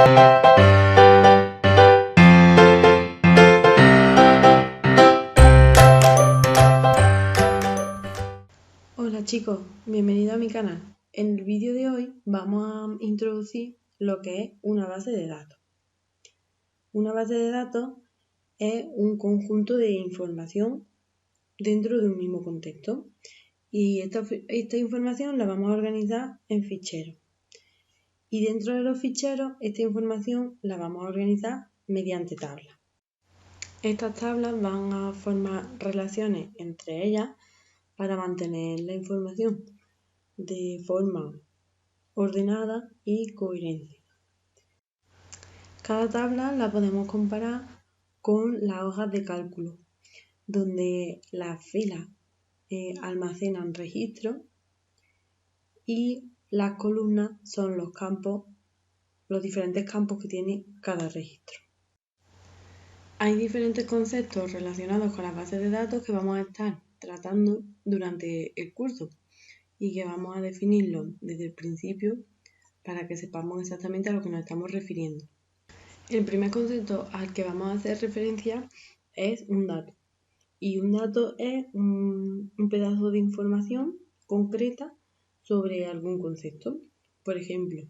Hola chicos, bienvenidos a mi canal. En el vídeo de hoy vamos a introducir lo que es una base de datos. Una base de datos es un conjunto de información dentro de un mismo contexto y esta información la vamos a organizar en ficheros. Y dentro de los ficheros esta información la vamos a organizar mediante tablas. Estas tablas van a formar relaciones entre ellas para mantener la información de forma ordenada y coherente. Cada tabla la podemos comparar con las hojas de cálculo, donde las filas almacenan registros y las columnas son los campos, los diferentes campos que tiene cada registro. Hay diferentes conceptos relacionados con las bases de datos que vamos a estar tratando durante el curso y que vamos a definirlo desde el principio para que sepamos exactamente a lo que nos estamos refiriendo. El primer concepto al que vamos a hacer referencia es un dato. Y un dato es un pedazo de información concreta sobre algún concepto. Por ejemplo,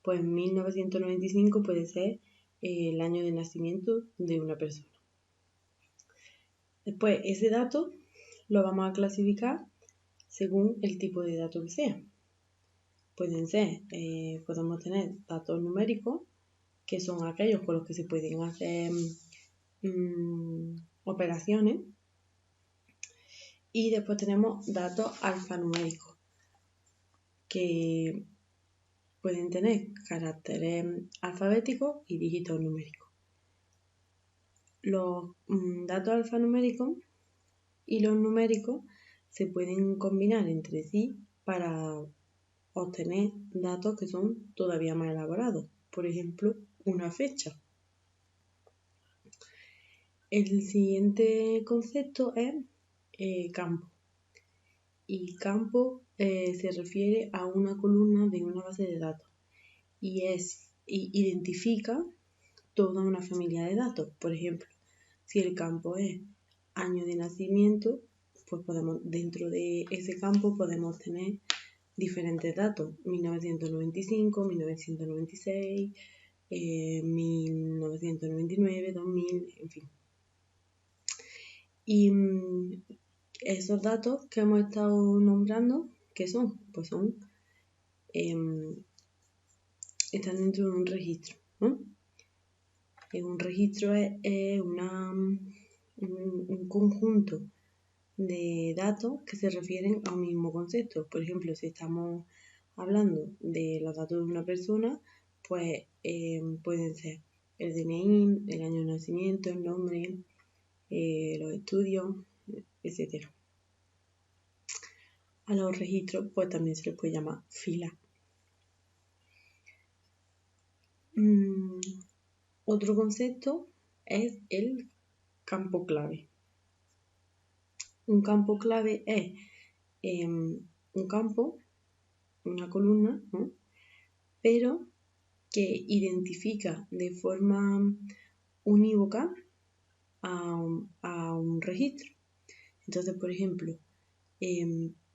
pues 1995 puede ser el año de nacimiento de una persona. Después, ese dato lo vamos a clasificar según el tipo de dato que sea. Podemos tener datos numéricos, que son aquellos con los que se pueden hacer operaciones. Y después tenemos datos alfanuméricos, que pueden tener caracteres alfabéticos y dígitos numéricos. Los datos alfanuméricos y los numéricos se pueden combinar entre sí para obtener datos que son todavía más elaborados. Por ejemplo, una fecha. El siguiente concepto es campo. Y campo se refiere a una columna de una base de datos y identifica toda una familia de datos. Por ejemplo, si el campo es año de nacimiento, pues dentro de ese campo podemos tener diferentes datos: 1995, 1996, 1999, 2000, en fin. Y esos datos que hemos estado nombrando, ¿qué son? Pues están dentro de un registro, ¿no? Un registro es un conjunto de datos que se refieren a un mismo concepto. Por ejemplo, si estamos hablando de los datos de una persona, pues pueden ser el DNI, el año de nacimiento, el nombre, los estudios, etc. A los registros pues también se les puede llamar filas. Otro concepto es el campo clave. Un campo clave es un campo, una columna, ¿no?, pero que identifica de forma unívoca a un registro. Entonces, por ejemplo,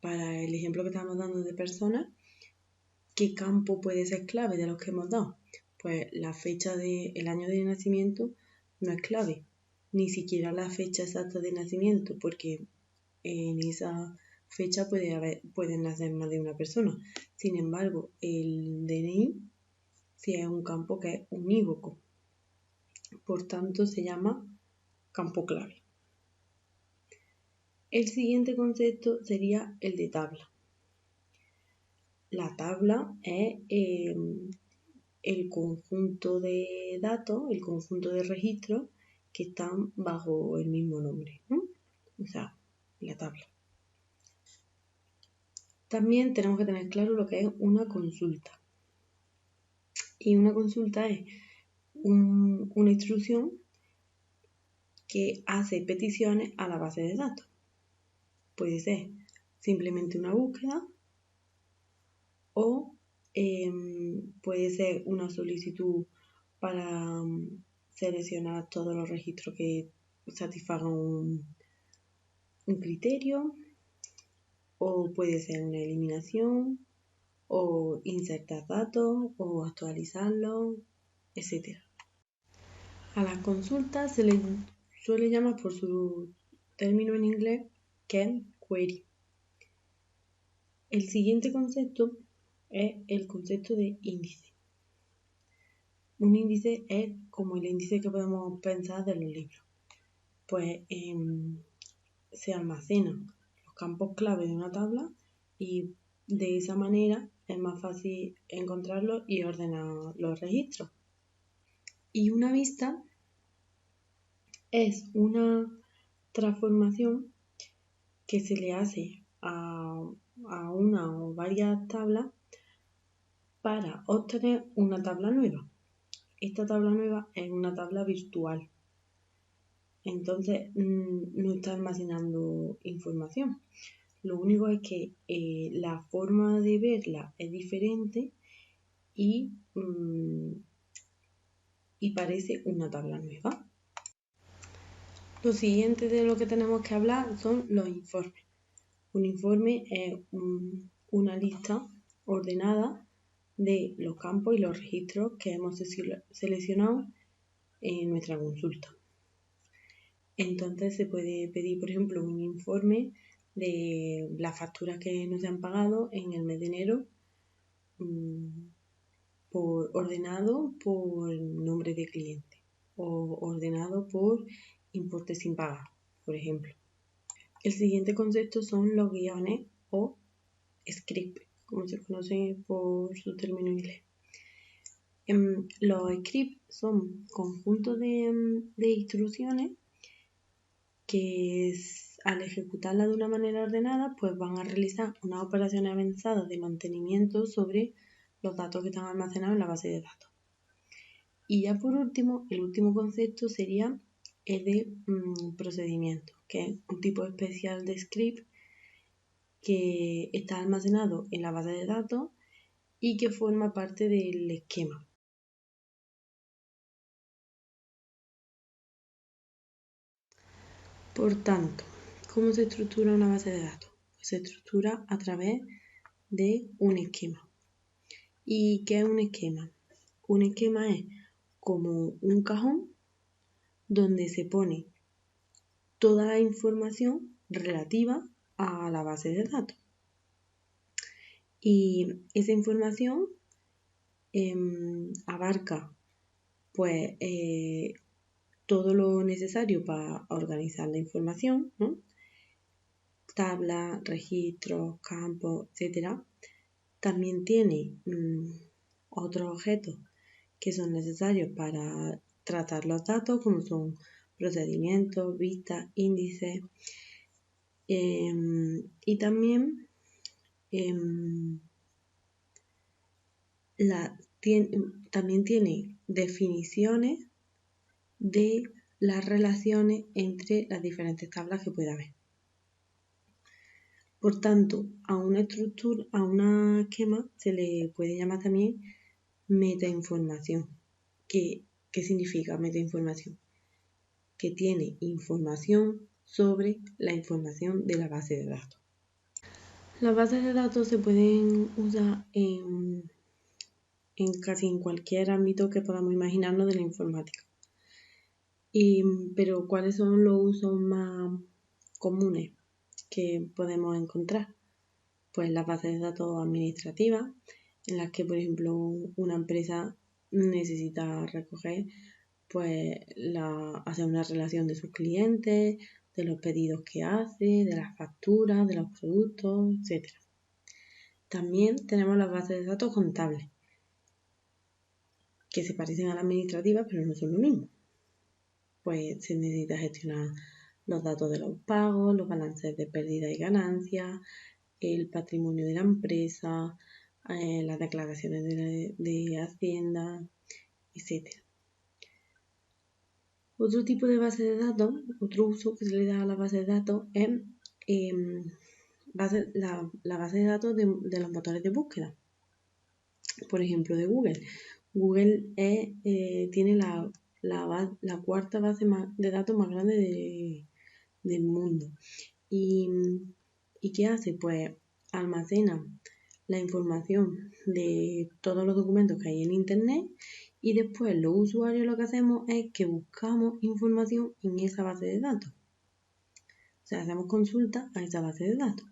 para el ejemplo que estamos dando de personas, ¿qué campo puede ser clave de los que hemos dado? Pues la fecha del año de nacimiento no es clave, ni siquiera la fecha exacta de nacimiento, porque en esa fecha pueden nacer más de una persona. Sin embargo, el DNI sí es un campo que es unívoco, por tanto se llama campo clave. El siguiente concepto sería el de tabla. La tabla es el conjunto de datos, el conjunto de registros que están bajo el mismo nombre, ¿no? O sea, la tabla. También tenemos que tener claro lo que es una consulta. Y una consulta es una instrucción que hace peticiones a la base de datos. Puede ser simplemente una búsqueda o puede ser una solicitud para seleccionar todos los registros que satisfagan un criterio, o puede ser una eliminación, o insertar datos, o actualizarlos, etc. A las consultas se les suele llamar por su término en inglés, que es query. El siguiente concepto es el concepto de índice. Un índice es como el índice que podemos pensar de los libros. Pues se almacenan los campos clave de una tabla y de esa manera es más fácil encontrarlos y ordenar los registros. Y una vista es una transformación que se le hace a una o varias tablas para obtener una tabla nueva. Esta tabla nueva es una tabla virtual. Entonces no está almacenando información. Lo único es que la forma de verla es diferente y parece una tabla nueva. Lo siguiente de lo que tenemos que hablar son los informes. Un informe es una lista ordenada de los campos y los registros que hemos seleccionado en nuestra consulta. Entonces se puede pedir, por ejemplo, un informe de las facturas que no se han pagado en el mes de enero, ordenado por nombre de cliente o ordenado por importe sin pagar, por ejemplo. El siguiente concepto son los guiones o script, como se conoce por su término inglés. Los scripts son conjuntos de instrucciones que al ejecutarla de una manera ordenada, pues van a realizar unas operaciones avanzadas de mantenimiento sobre los datos que están almacenados en la base de datos. Y ya por último, el último concepto sería el de procedimiento, que es un tipo especial de script que está almacenado en la base de datos y que forma parte del esquema. Por tanto, ¿cómo se estructura una base de datos? Pues se estructura a través de un esquema. ¿Y qué es un esquema? Un esquema es como un cajón donde se pone toda la información relativa a la base de datos. Y esa información abarca pues todo lo necesario para organizar la información, ¿no? Tablas, registros, campos, etc. También tiene otros objetos que son necesarios para tratar los datos, como son procedimientos, vistas, índices, y también también tiene definiciones de las relaciones entre las diferentes tablas que puede haber. Por tanto, a una estructura, a un esquema se le puede llamar también metainformación. ¿Qué significa metainformación? Que tiene información sobre la información de la base de datos. Las bases de datos se pueden usar en casi en cualquier ámbito que podamos imaginarnos de la informática. Pero ¿cuáles son los usos más comunes que podemos encontrar? Pues las bases de datos administrativas, en las que, por ejemplo, una empresa necesita recoger, pues, hacer una relación de sus clientes, de los pedidos que hace, de las facturas, de los productos, etc. También tenemos las bases de datos contables, que se parecen a las administrativas, pero no son lo mismo. Pues se necesita gestionar los datos de los pagos, los balances de pérdida y ganancias, el patrimonio de la empresa, las declaraciones de Hacienda, etc. Otro tipo de base de datos, otro uso que se le da a la base de datos es la base de datos de los motores de búsqueda. Por ejemplo, de Google. Google es tiene la cuarta base de datos más grande del mundo. ¿Y qué hace? Pues almacena la información de todos los documentos que hay en Internet y después los usuarios lo que hacemos es que buscamos información en esa base de datos. O sea, hacemos consulta a esa base de datos.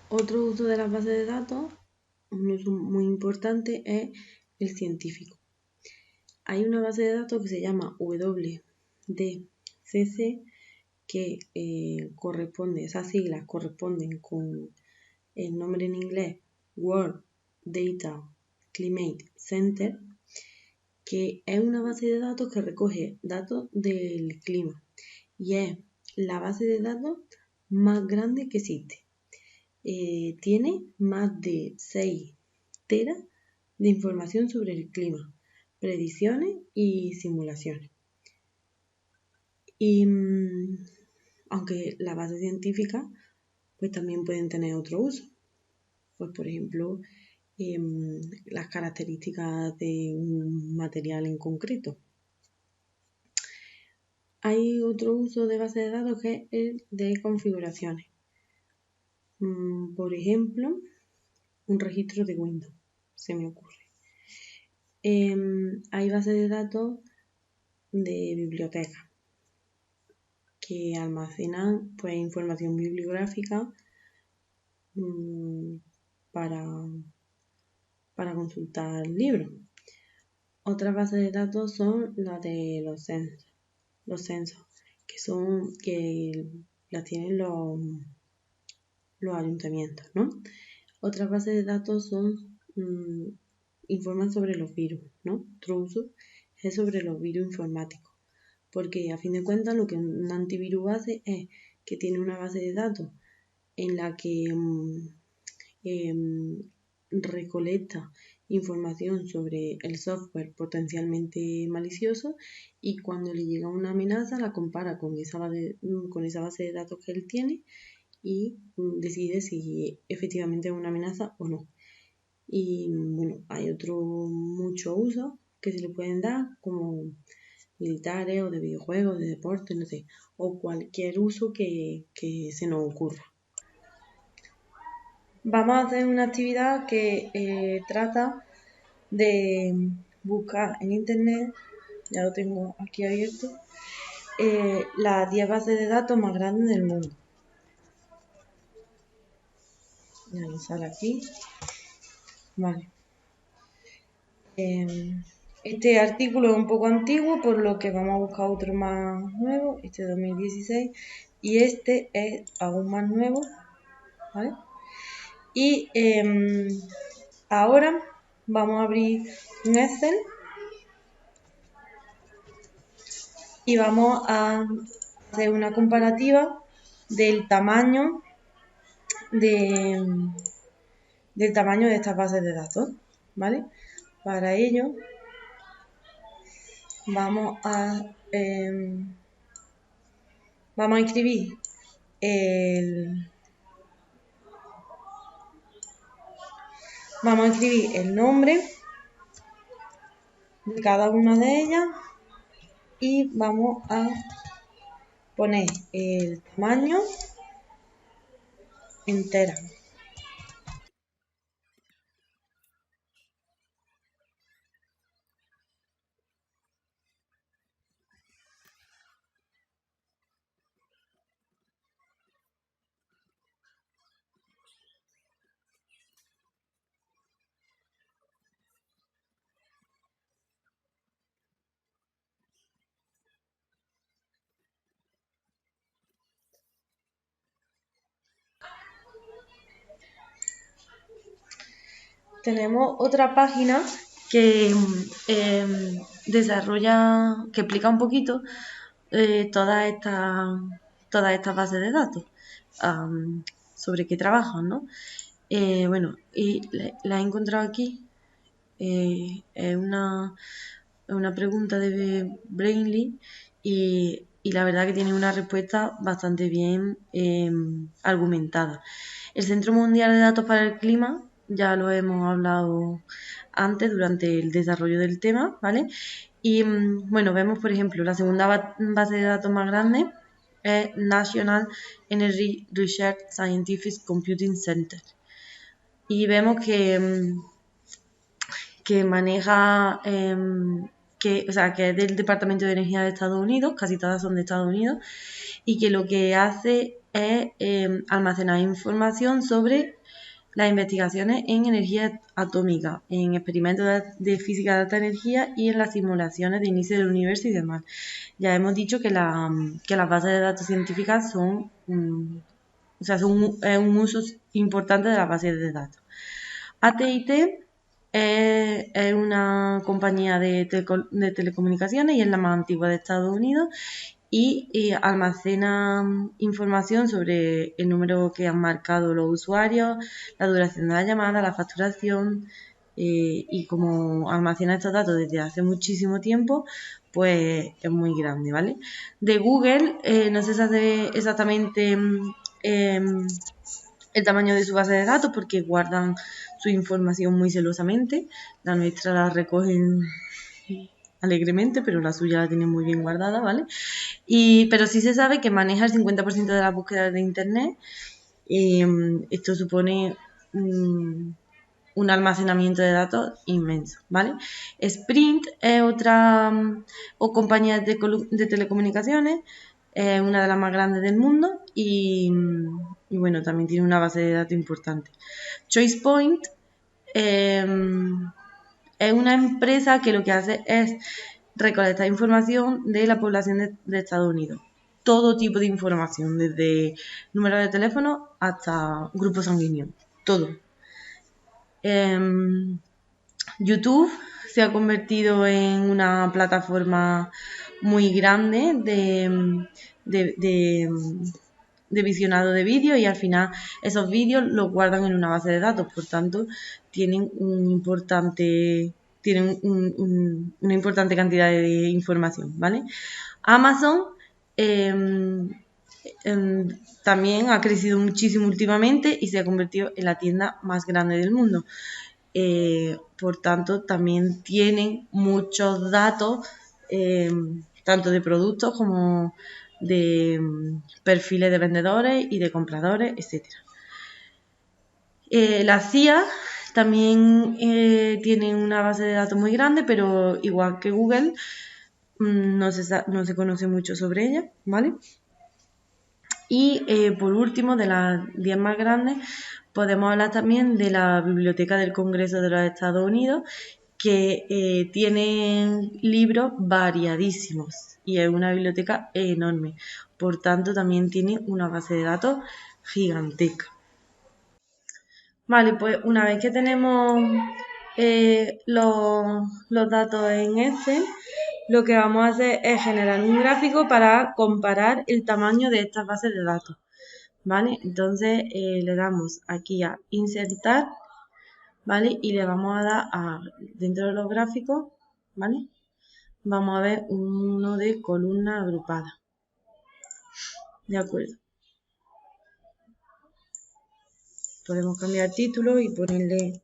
Otro uso de las bases de datos, un uso muy importante, es el científico. Hay una base de datos que se llama WDCC, que esas siglas corresponden con el nombre en inglés World Data Climate Center, que es una base de datos que recoge datos del clima y es la base de datos más grande que existe. Tiene más de 6 teras de información sobre el clima, predicciones y simulaciones. Y aunque la base científica pues también pueden tener otro uso. Pues por ejemplo, las características de un material en concreto. Hay otro uso de base de datos que es el de configuraciones. Por ejemplo, un registro de Windows, se me ocurre. Hay bases de datos de biblioteca que almacenan pues, información bibliográfica para consultar libros. Otras bases de datos son las de los censos, que las tienen los ayuntamientos, ¿no? Otras bases de datos informan sobre los virus, ¿no? Otro uso es sobre los virus informáticos, porque a fin de cuentas lo que un antivirus hace es que tiene una base de datos en la que recolecta información sobre el software potencialmente malicioso y cuando le llega una amenaza la compara con esa base de datos que él tiene y decide si efectivamente es una amenaza o no. Y bueno, hay muchos usos que se le pueden dar como militares o de videojuegos, de deporte, no sé, o cualquier uso que se nos ocurra. Vamos a hacer una actividad que trata de buscar en internet, ya lo tengo aquí abierto, las 10 bases de datos más grandes del mundo. Ya nos sale aquí. Vale. Este artículo es un poco antiguo, por lo que vamos a buscar otro más nuevo, este 2016, y este es aún más nuevo, ¿vale? Y ahora vamos a abrir un Excel y vamos a hacer una comparativa del tamaño del tamaño de estas bases de datos, ¿vale? Para ello vamos a escribir el nombre de cada una de ellas y vamos a poner el tamaño entera. Tenemos otra página que desarrolla, que explica un poquito todas estas bases de datos, sobre qué trabajan, ¿no? Bueno, y la he encontrado aquí. Es una pregunta de Brainly y la verdad que tiene una respuesta bastante bien argumentada. El Centro Mundial de Datos para el Clima ya lo hemos hablado antes durante el desarrollo del tema, ¿vale? Y bueno, vemos por ejemplo la segunda base de datos más grande es National Energy Research Scientific Computing Center. Y vemos que maneja, que es del Departamento de Energía de Estados Unidos, casi todas son de Estados Unidos, y que lo que hace es almacenar información sobre las investigaciones en energía atómica, en experimentos de física de alta energía y en las simulaciones de inicio del universo y demás. Ya hemos dicho que las bases de datos científicas son, un uso importante de las bases de datos. AT&T es una compañía de telecomunicaciones y es la más antigua de Estados Unidos y almacena información sobre el número que han marcado los usuarios, la duración de la llamada, la facturación y como almacena estos datos desde hace muchísimo tiempo, pues es muy grande, ¿vale? De Google no se sabe exactamente el tamaño de su base de datos porque guardan su información muy celosamente. La nuestra la recogen alegremente, pero la suya la tienen muy bien guardada, ¿vale? Pero sí se sabe que maneja el 50% de las búsquedas de Internet. Esto supone un almacenamiento de datos inmenso, ¿vale? Sprint es otra compañía de telecomunicaciones, es una de las más grandes del mundo y bueno, también tiene una base de datos importante. ChoicePoint es una empresa que lo que hace es recolectar información de la población de Estados Unidos. Todo tipo de información, desde número de teléfono hasta grupo sanguíneo. Todo. YouTube se ha convertido en una plataforma muy grande de visionado de vídeos y al final esos vídeos los guardan en una base de datos, por tanto tienen una importante cantidad de información, ¿vale? Amazon también ha crecido muchísimo últimamente y se ha convertido en la tienda más grande del mundo. Por tanto, también tienen muchos datos, tanto de productos como de perfiles de vendedores y de compradores, etc. La CIA también tiene una base de datos muy grande, pero igual que Google, no se conoce mucho sobre ella, ¿vale? Y por último, de las 10 más grandes, podemos hablar también de la Biblioteca del Congreso de los Estados Unidos, que tiene libros variadísimos y es una biblioteca enorme. Por tanto, también tiene una base de datos gigantesca. Vale, pues una vez que tenemos los datos en Excel, lo que vamos a hacer es generar un gráfico para comparar el tamaño de estas bases de datos. ¿Vale? Entonces le damos aquí a insertar, ¿vale? Y le vamos a dar dentro de los gráficos, ¿vale? Vamos a ver uno de columna agrupada. De acuerdo. Podemos cambiar el título y ponerle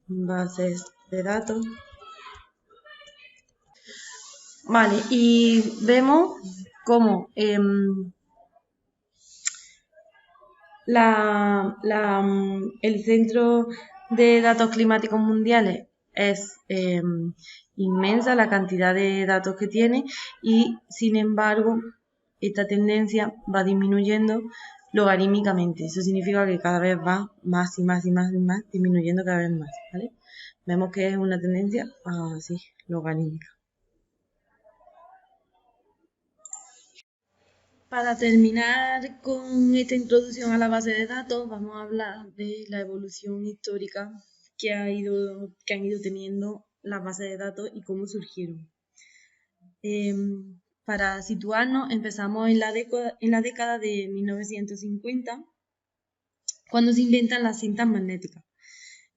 bases de datos. Vale, y vemos cómo el Centro de Datos Climáticos Mundiales es inmensa la cantidad de datos que tiene y, sin embargo, esta tendencia va disminuyendo logarítmicamente. Eso significa que cada vez va más y más y más y más, disminuyendo cada vez más, ¿vale? Vemos que es una tendencia así, logarítmica. Para terminar con esta introducción a la base de datos, vamos a hablar de la evolución histórica que han ido teniendo las bases de datos y cómo surgieron. Para situarnos, empezamos en la década de 1950, cuando se inventan las cintas magnéticas.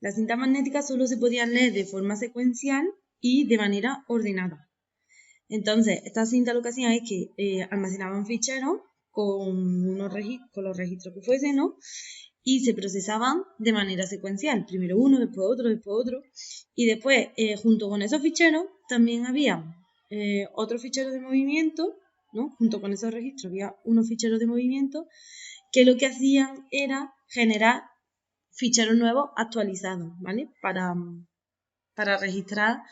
Las cintas magnéticas solo se podían leer de forma secuencial y de manera ordenada. Entonces, estas cintas lo que hacían es que almacenaban ficheros con los registros que fuesen, ¿no? y se procesaban de manera secuencial, primero uno, después otro, y después, junto con esos ficheros, también había otros ficheros de movimiento, ¿no? Junto con esos registros había unos ficheros de movimiento que lo que hacían era generar ficheros nuevos actualizados, ¿vale? Para registrar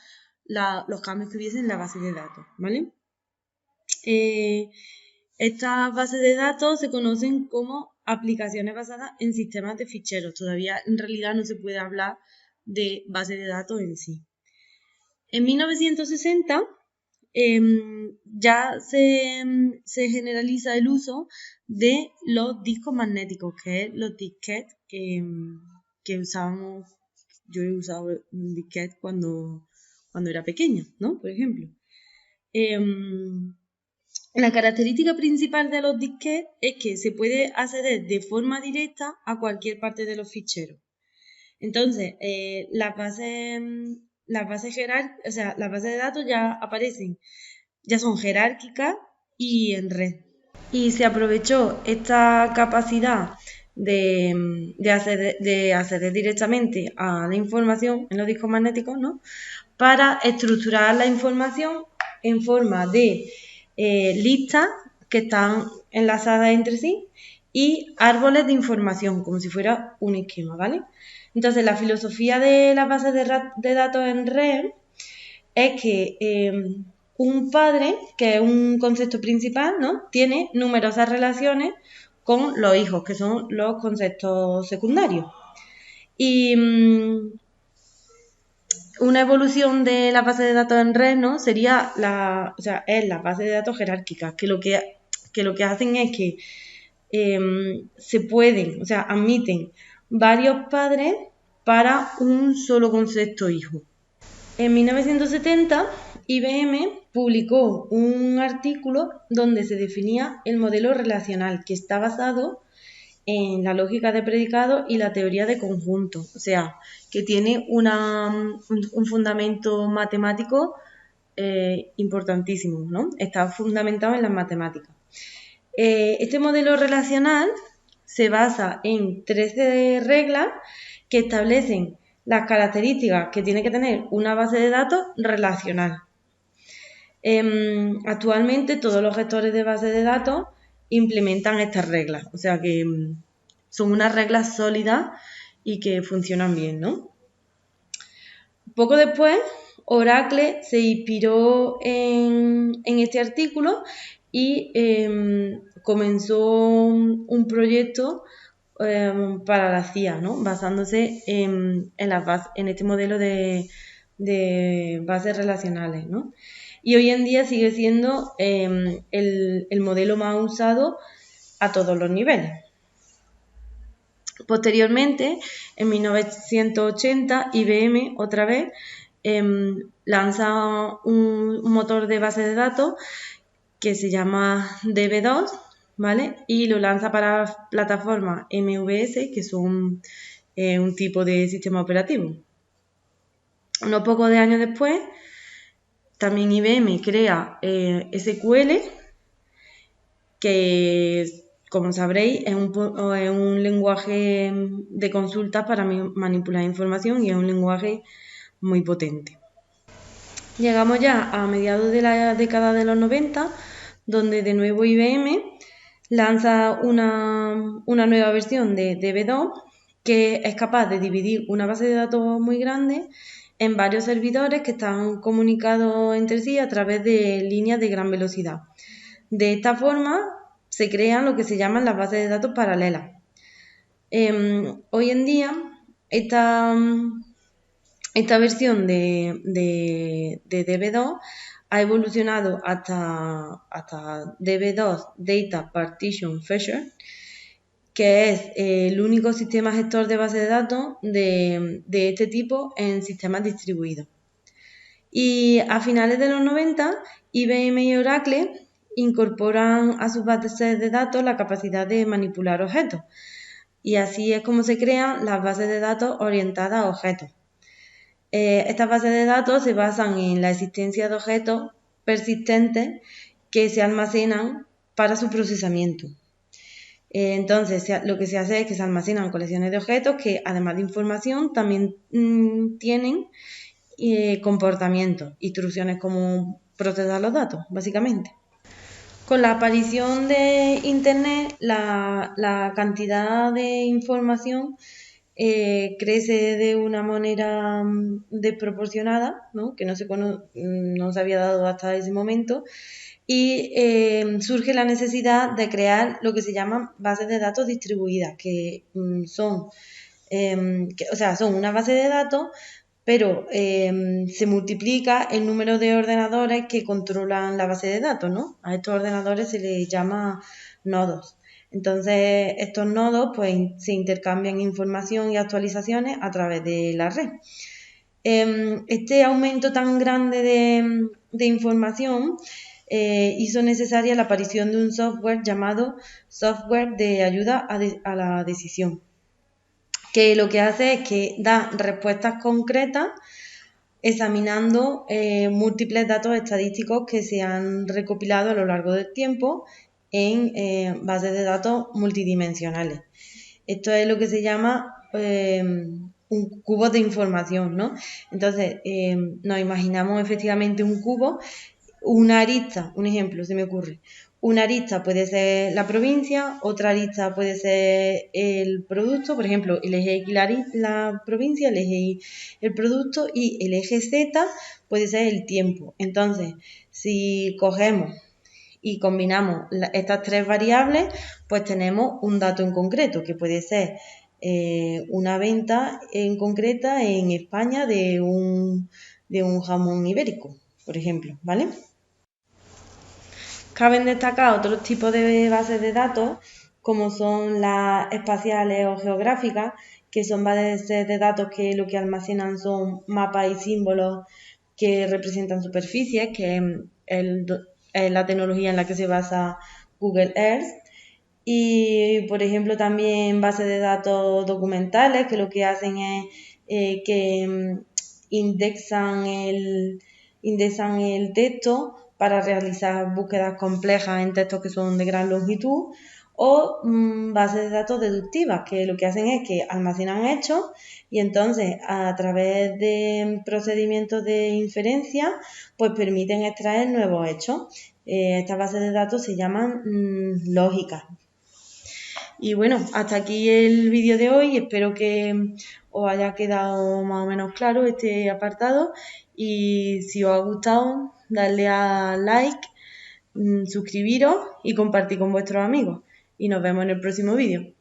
los cambios que hubiese en la base de datos, ¿vale? Estas bases de datos se conocen como aplicaciones basadas en sistemas de ficheros. Todavía en realidad no se puede hablar de base de datos en sí. En 1960 ya se generaliza el uso de los discos magnéticos, que es los disquetes que usábamos. Yo he usado un disquete cuando era pequeña, ¿no? Por ejemplo. La característica principal de los disquetes es que se puede acceder de forma directa a cualquier parte de los ficheros. Entonces, las bases de datos ya aparecen, ya son jerárquicas y en red. Y se aprovechó esta capacidad de acceder directamente a la información en los discos magnéticos, ¿no? Para estructurar la información en forma de listas que están enlazadas entre sí y árboles de información, como si fuera un esquema, ¿vale? Entonces, la filosofía de las bases de datos en red es que un padre, que es un concepto principal, ¿no? Tiene numerosas relaciones con los hijos, que son los conceptos secundarios. Y una evolución de la base de datos en red, ¿no? Sería la base de datos jerárquicas, que lo que hacen es que se pueden, admiten varios padres para un solo concepto hijo. En 1970, IBM publicó un artículo donde se definía el modelo relacional, que está basado en la lógica de predicado y la teoría de conjunto, o sea, que tiene un fundamento matemático importantísimo, ¿no? Está fundamentado en las matemáticas. Este modelo relacional se basa en 13 reglas que establecen las características que tiene que tener una base de datos relacional. Actualmente todos los gestores de base de datos implementan estas reglas, o sea que son unas reglas sólidas y que funcionan bien, ¿no? Poco después, Oracle se inspiró en este artículo y comenzó un proyecto para la CIA, ¿no? Basándose en este modelo de bases relacionales, ¿no? Y hoy en día sigue siendo el modelo más usado a todos los niveles. Posteriormente, en 1980, IBM otra vez lanza un motor de base de datos que se llama DB2, ¿vale? Y lo lanza para plataformas MVS, que son un tipo de sistema operativo. Unos pocos de años después, también IBM crea SQL, que, como sabréis, es un lenguaje de consultas para manipular información y es un lenguaje muy potente. Llegamos ya a mediados de la década de los 90, donde de nuevo IBM lanza una nueva versión de DB2 que es capaz de dividir una base de datos muy grande en varios servidores que están comunicados entre sí a través de líneas de gran velocidad. De esta forma se crean lo que se llaman las bases de datos paralelas. Hoy en día esta versión de DB2 ha evolucionado hasta DB2 Data Partition Fetcher, que es el único sistema gestor de base de datos de este tipo en sistemas distribuidos. Y a finales de los 90, IBM y Oracle incorporan a sus bases de datos la capacidad de manipular objetos. Y así es como se crean las bases de datos orientadas a objetos. Estas bases de datos se basan en la existencia de objetos persistentes que se almacenan para su procesamiento. Entonces, lo que se hace es que se almacenan colecciones de objetos que, además de información, también tienen comportamientos, instrucciones como procesar los datos, básicamente. Con la aparición de Internet, la cantidad de información crece de una manera desproporcionada, ¿no? Que no se había dado hasta ese momento, y surge la necesidad de crear lo que se llaman bases de datos distribuidas, que son una base de datos, pero se multiplica el número de ordenadores que controlan la base de datos, ¿no? A estos ordenadores se les llama nodos. Entonces, estos nodos pues, se intercambian información y actualizaciones a través de la red. Este aumento tan grande de información hizo necesaria la aparición de un software llamado software de ayuda a la decisión, que lo que hace es que da respuestas concretas examinando múltiples datos estadísticos que se han recopilado a lo largo del tiempo en bases de datos multidimensionales. Esto es lo que se llama un cubo de información, ¿no? Entonces, nos imaginamos efectivamente un cubo, una arista, un ejemplo se me ocurre. Una arista puede ser la provincia, otra arista puede ser el producto, por ejemplo, el eje X la provincia, el eje Y el producto y el eje Z puede ser el tiempo. Entonces, si cogemos y combinamos estas tres variables, pues tenemos un dato en concreto, que puede ser una venta en concreta en España de un jamón ibérico, por ejemplo, ¿vale? Caben destacar otros tipos de bases de datos, como son las espaciales o geográficas, que son bases de datos que lo que almacenan son mapas y símbolos que representan superficies, que es la tecnología en la que se basa Google Earth. Y, por ejemplo, también bases de datos documentales, que lo que hacen es que indexan el texto para realizar búsquedas complejas en textos que son de gran longitud, o bases de datos deductivas, que lo que hacen es que almacenan hechos y entonces a través de procedimientos de inferencia pues permiten extraer nuevos hechos. Estas bases de datos se llaman lógicas. Y bueno, hasta aquí el vídeo de hoy. Espero que os haya quedado más o menos claro este apartado. Y si os ha gustado, darle a like, suscribiros y compartir con vuestros amigos. Y nos vemos en el próximo vídeo.